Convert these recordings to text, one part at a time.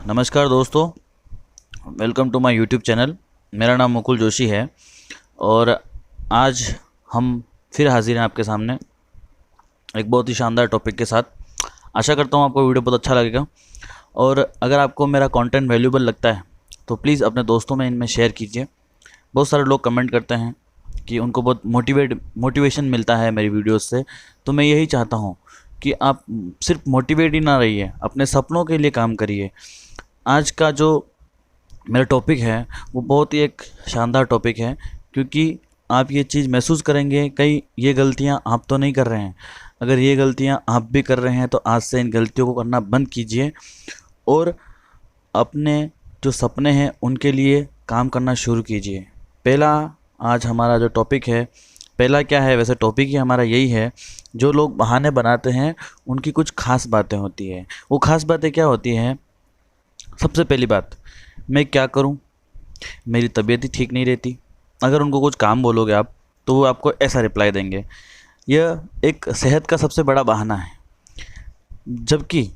नमस्कार दोस्तों, welcome to my YouTube channel. मेरा नाम मुकुल जोशी है और आज हम फिर हाजिर हैं आपके सामने एक बहुत ही शानदार टॉपिक के साथ। आशा करता हूँ आपको वीडियो बहुत अच्छा लगेगा और अगर आपको मेरा कंटेंट वैल्यूबल लगता है तो प्लीज़ अपने दोस्तों में इनमें शेयर कीजिए। बहुत सारे लोग कमेंट करते हैं कि उनको बहुत मोटिवेशन मिलता है मेरी वीडियोस से, तो मैं यही चाहता हूँ कि आप सिर्फ मोटिवेट ही ना रहिए, अपने सपनों के लिए काम करिए। आज का जो मेरा टॉपिक है वो बहुत ही एक शानदार टॉपिक है, क्योंकि आप ये चीज़ महसूस करेंगे कई ये गलतियां आप तो नहीं कर रहे हैं। अगर ये गलतियां आप भी कर रहे हैं तो आज से इन गलतियों को करना बंद कीजिए और अपने जो सपने हैं उनके लिए काम करना शुरू कीजिए। पहला आज हमारा जो टॉपिक है, पहला क्या है, वैसे टॉपिक ही हमारा यही है, जो लोग बहाने बनाते हैं उनकी कुछ खास बातें होती है। वो खास बातें क्या होती हैं? सबसे पहली बात, मैं क्या करूं, मेरी तबीयत ही ठीक नहीं रहती। अगर उनको कुछ काम बोलोगे आप तो वो आपको ऐसा रिप्लाई देंगे। यह एक सेहत का सबसे बड़ा बहाना है। जबकि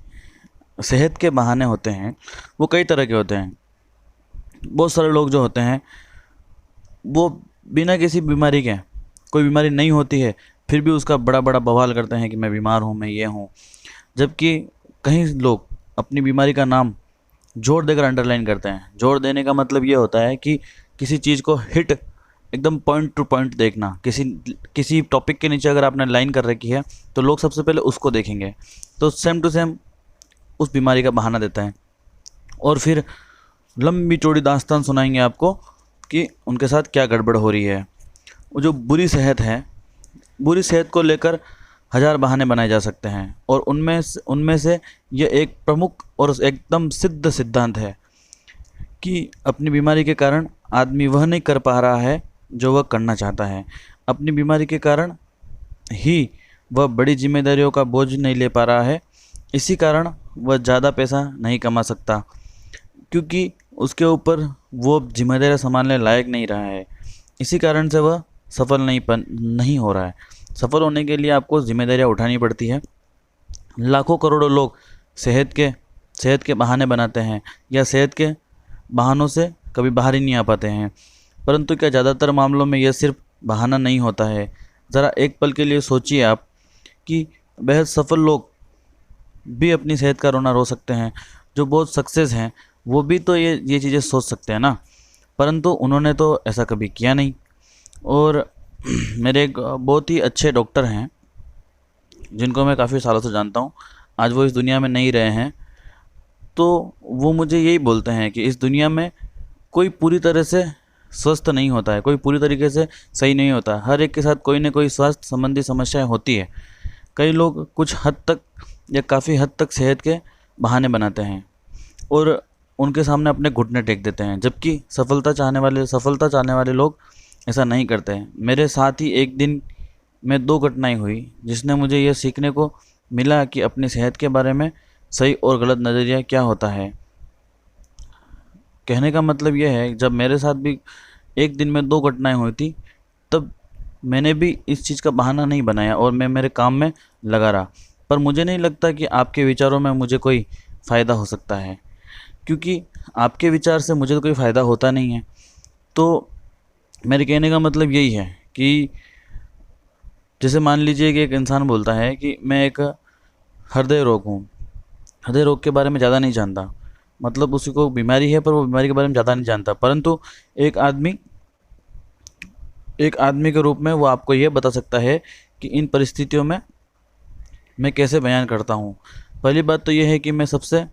सेहत के बहाने होते हैं वो कई तरह के होते हैं। बहुत सारे लोग जो होते हैं वो बिना किसी बीमारी के, कोई बीमारी नहीं होती है फिर भी उसका बड़ा बड़ा बवाल करते हैं कि मैं बीमार हूँ, मैं ये हूँ। जबकि कई लोग अपनी बीमारी का नाम जोर देकर अंडरलाइन करते हैं। जोर देने का मतलब ये होता है कि किसी चीज़ को हिट एकदम पॉइंट टू पॉइंट देखना। किसी टॉपिक के नीचे अगर आपने लाइन कर रखी है तो लोग सबसे पहले उसको देखेंगे, तो सेम टू सेम उस बीमारी का बहाना देते हैं और फिर लंबी चौड़ी दास्तान सुनाएंगे आपको कि उनके साथ क्या गड़बड़ हो रही है। वो जो बुरी सेहत है, बुरी सेहत को लेकर हज़ार बहाने बनाए जा सकते हैं और उनमें से ये एक प्रमुख और एकदम सिद्ध सिद्धांत है कि अपनी बीमारी के कारण आदमी वह नहीं कर पा रहा है जो वह करना चाहता है। अपनी बीमारी के कारण ही वह बड़ी जिम्मेदारियों का बोझ नहीं ले पा रहा है। इसी कारण वह ज़्यादा पैसा नहीं कमा सकता, क्योंकि उसके ऊपर वो जिम्मेदारियाँ संभालने लायक नहीं रहा है। इसी कारण से वह सफल नहीं हो रहा है। सफल होने के लिए आपको जिम्मेदारियाँ उठानी पड़ती है। लाखों करोड़ों लोग सेहत के बहाने बनाते हैं या सेहत के बहानों से कभी बाहर ही नहीं आ पाते हैं। परंतु क्या ज़्यादातर मामलों में यह सिर्फ बहाना नहीं होता है? ज़रा एक पल के लिए सोचिए आप कि बेहद सफल लोग भी अपनी सेहत का रोना रो सकते हैं। जो बहुत सक्सेस हैं वो भी तो ये चीज़ें सोच सकते हैं ना, परंतु उन्होंने तो ऐसा कभी किया नहीं। और मेरे एक बहुत ही अच्छे डॉक्टर हैं जिनको मैं काफ़ी सालों से जानता हूँ, आज वो इस दुनिया में नहीं रहे हैं। तो वो मुझे यही बोलते हैं कि इस दुनिया में कोई पूरी तरह से स्वस्थ नहीं होता है, कोई पूरी तरीके से सही नहीं होता। हर एक के साथ कोई ना कोई स्वास्थ्य संबंधी समस्याएं होती है। कई लोग कुछ हद तक या काफ़ी हद तक सेहत के बहाने बनाते हैं और उनके सामने अपने घुटने टेक देते हैं, जबकि सफलता चाहने वाले लोग ऐसा नहीं करते हैं। मेरे साथ ही एक दिन में दो घटनाएं हुई जिसने मुझे यह सीखने को मिला कि अपनी सेहत के बारे में सही और गलत नज़रिया क्या होता है। कहने का मतलब यह है, जब मेरे साथ भी एक दिन में दो घटनाएं हुई थी तब मैंने भी इस चीज़ का बहाना नहीं बनाया और मैं मेरे काम में लगा रहा। पर मुझे नहीं लगता कि आपके विचारों में मुझे कोई फ़ायदा हो सकता है, क्योंकि आपके विचार से मुझे तो कोई फ़ायदा होता नहीं है। तो मेरे कहने का मतलब यही है कि जैसे मान लीजिए कि एक इंसान बोलता है कि मैं एक हृदय रोग हूँ, हृदय रोग के बारे में ज़्यादा नहीं जानता, मतलब उसी को बीमारी है पर वो बीमारी के बारे में ज़्यादा नहीं जानता, परंतु एक आदमी के रूप में वो आपको ये बता सकता है कि इन परिस्थितियों में मैं कैसे बयान करता हूँ। पहली बात तो ये है कि मैं सबसे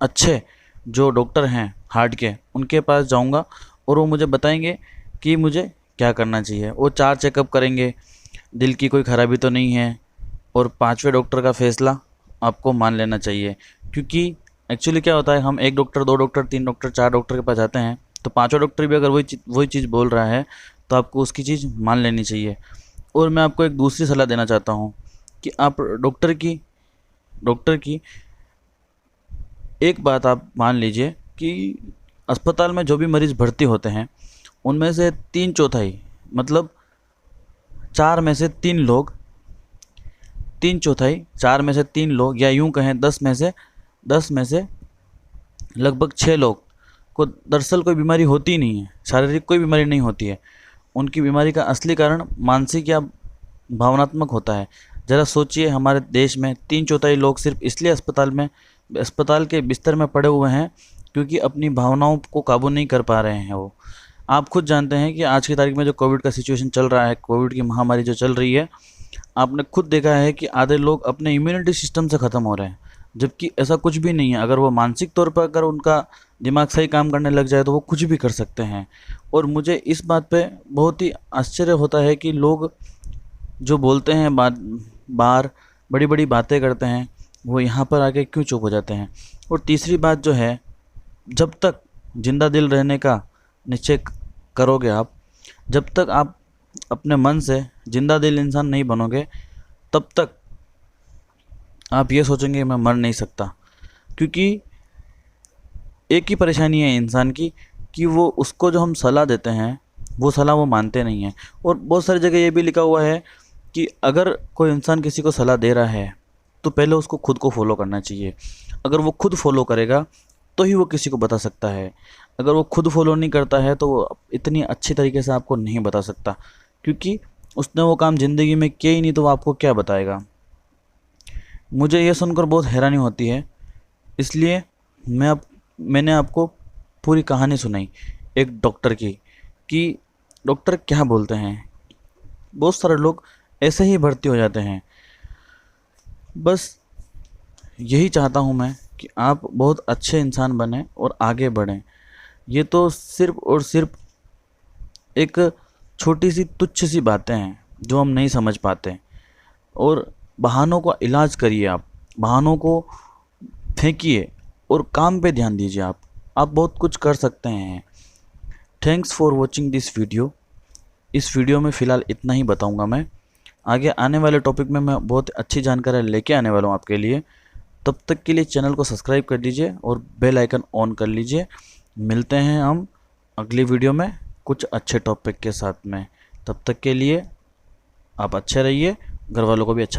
अच्छे जो डॉक्टर हैं हार्ट के, उनके पास जाऊँगा और वो मुझे बताएंगे कि मुझे क्या करना चाहिए। वो 4 चेकअप करेंगे, दिल की कोई खराबी तो नहीं है, और 5वें डॉक्टर का फैसला आपको मान लेना चाहिए। क्योंकि एक्चुअली क्या होता है, हम 1 डॉक्टर, 2 डॉक्टर, 3 डॉक्टर, 4 डॉक्टर के पास जाते हैं तो 5वां डॉक्टर भी अगर वही चीज़ बोल रहा है तो आपको उसकी चीज़ मान लेनी चाहिए। और मैं आपको एक दूसरी सलाह देना चाहता हूँ कि आप डॉक्टर की एक बात आप मान लीजिए कि अस्पताल में जो भी मरीज़ भर्ती होते हैं उनमें से 3/4 मतलब 4 में से 3 लोग, 3/4 4 में से 3 लोग, या यूँ कहें 10 में से लगभग 6 लोग को दरअसल कोई बीमारी होती नहीं है, शारीरिक कोई बीमारी नहीं होती है। उनकी बीमारी का असली कारण मानसिक या भावनात्मक होता है। ज़रा सोचिए, हमारे देश में 3/4 लोग सिर्फ इसलिए अस्पताल के बिस्तर में पड़े हुए हैं क्योंकि अपनी भावनाओं को काबू नहीं कर पा रहे हैं वो। आप खुद जानते हैं कि आज की तारीख में जो कोविड का सिचुएशन चल रहा है, कोविड की महामारी जो चल रही है, आपने खुद देखा है कि आधे लोग अपने इम्यूनिटी सिस्टम से ख़त्म हो रहे हैं, जबकि ऐसा कुछ भी नहीं है। अगर वो मानसिक तौर पर अगर उनका दिमाग सही काम करने लग जाए तो वो कुछ भी कर सकते हैं। और मुझे इस बात पे बहुत ही आश्चर्य होता है कि लोग जो बोलते हैं बाहर बड़ी बड़ी बातें करते हैं, वो यहाँ पर आके क्यों चुप हो जाते हैं। और तीसरी बात जो है, जब तक जिंदा दिल रहने का निश्चय करोगे आप, जब तक आप अपने मन से जिंदा दिल इंसान नहीं बनोगे, तब तक आप ये सोचेंगे मैं मर नहीं सकता। क्योंकि एक ही परेशानी है इंसान की कि वो उसको जो हम सलाह देते हैं वो सलाह वो मानते नहीं हैं। और बहुत सारी जगह ये भी लिखा हुआ है कि अगर कोई इंसान किसी को सलाह दे रहा है तो पहले उसको खुद को फॉलो करना चाहिए। अगर वो खुद फॉलो करेगा तो ही वो किसी को बता सकता है। अगर वो खुद फॉलो नहीं करता है तो वो इतनी अच्छी तरीके से आपको नहीं बता सकता, क्योंकि उसने वो काम ज़िंदगी में किया ही नहीं तो वो आपको क्या बताएगा। मुझे ये सुनकर बहुत हैरानी होती है, इसलिए मैंने आपको पूरी कहानी सुनाई एक डॉक्टर की, कि डॉक्टर क्या बोलते हैं। बहुत सारे लोग ऐसे ही भर्ती हो जाते हैं। बस यही चाहता हूँ मैं कि आप बहुत अच्छे इंसान बने और आगे बढ़ें। ये तो सिर्फ और सिर्फ एक छोटी सी तुच्छ सी बातें हैं जो हम नहीं समझ पाते। और बहानों का इलाज करिए, आप बहानों को फेंकिए और काम पे ध्यान दीजिए। आप बहुत कुछ कर सकते हैं। Thanks for watching this video. इस वीडियो में फ़िलहाल इतना ही बताऊंगा मैं। आगे आने वाले टॉपिक में मैं बहुत अच्छी जानकारी लेके आने वाला हूँ आपके लिए। तब तक के लिए चैनल को सब्सक्राइब कर लीजिए और बेल आइकन ऑन कर लीजिए। मिलते हैं हम अगली वीडियो में कुछ अच्छे टॉपिक के साथ में। तब तक के लिए आप अच्छे रहिए, घर वालों को भी अच्छा